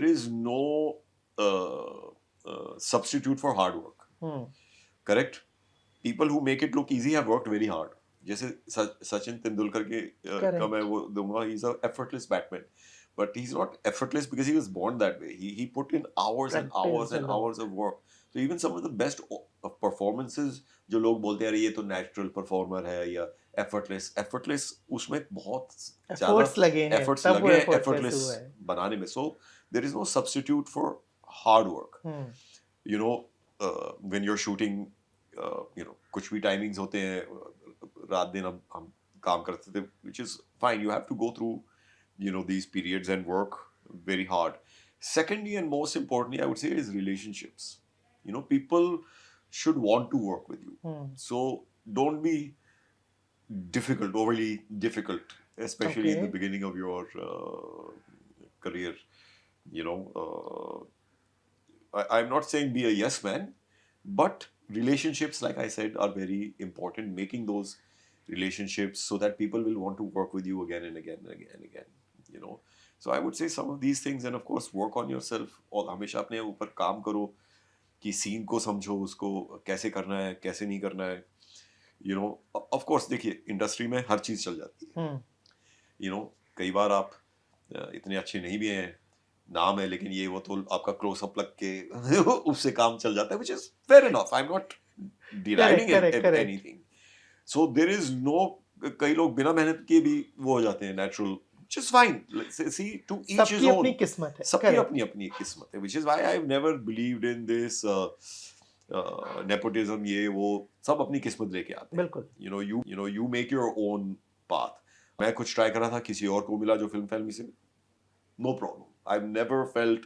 there is no substitute for hard work. Correct? People who make it look easy have worked very hard. जैसे सचिन तेंदुलकर के का मैं वो दूंगा, he's a effortless batman, but he's not effortless because he was born that way. He put in hours and hours and hours of work. So even some of the best performances जो लोग बोलते हैं अरे ये तो natural performer है या effortless उसमें बहुत ज़्यादा efforts लगे हैं effortless बनाने में. So there is no substitute for hard work. You know, when you're shooting, कुछ भी टाइमिंग्स होते हैं, रात दिन हम काम करते थे, which is fine. You have to go through, these periods and work very hard. Secondly, and most importantly, I would say, is relationships. People should want to work with you. So don't be overly difficult, especially in the beginning of your career. I'm not saying be a yes man, but relationships, like I said, are very important. Making those relationships so that people will want to work with you again and again and again and again. So I would say some of these things, and of course work on yourself. और हमेशा अपने ऊपर काम करो कि scene को समझो, उसको कैसे करना है, कैसे नहीं करना है. Of course देखिए, इंडस्ट्री में हर चीज चल जाती है. कई बार आप इतने अच्छे नहीं भी हैं, नाम है लेकिन ये वो तो आपका क्लोज अप लग के उससे काम चल जाता है, which is fair enough. I'm not denying anything. So there is no, कई लोग बिना मेहनत के भी वो हो जाते हैं natural, which is fine. See, to each his own. सबकी अपनी अपनी किस्मत है, which is why I've never believed in this nepotism. ये वो सब अपनी किस्मत लेके आते हैं. बिल्कुल. You make your own path. मैं कुछ ट्राई कर रहा था, किसी और को मिला जो फिल्म से, no problem. I've never felt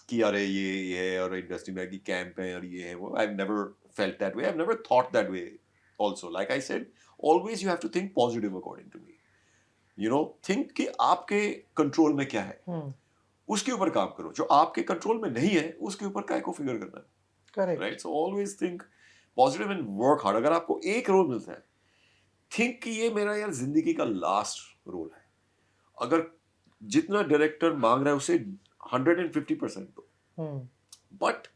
कि अरे ये है और इंडस्ट्री में कि कैंप है और ये है वो. I've never felt that way. I've never thought that way also. Like I said, always you have to think positive according to me. Think कि आपके कंट्रोल में क्या है, उसके ऊपर काम करो. जो आपके कंट्रोल में नहीं है उसके ऊपर काय को फिगर करना है. Correct. Right? So always think positive and work hard. अगर आपको एक रोल मिलता है, think कि ये मेरा यार जिंदगी का लास्ट रोल है. अगर जितना डायरेक्टर मांग रहा है उसे 150% दो. But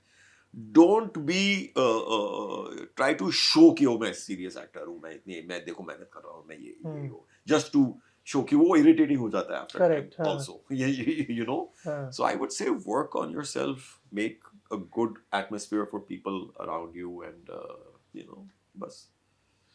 don't be try to show कि मैं सीरियस एक्टर हूँ, मैं देखो मेहनत कर रहा हूँ, मैं ये जस्ट टू शो कि वो इरिटेटिंग हो जाता है after also. So I would say work on yourself, make a good atmosphere for people around you, and बस.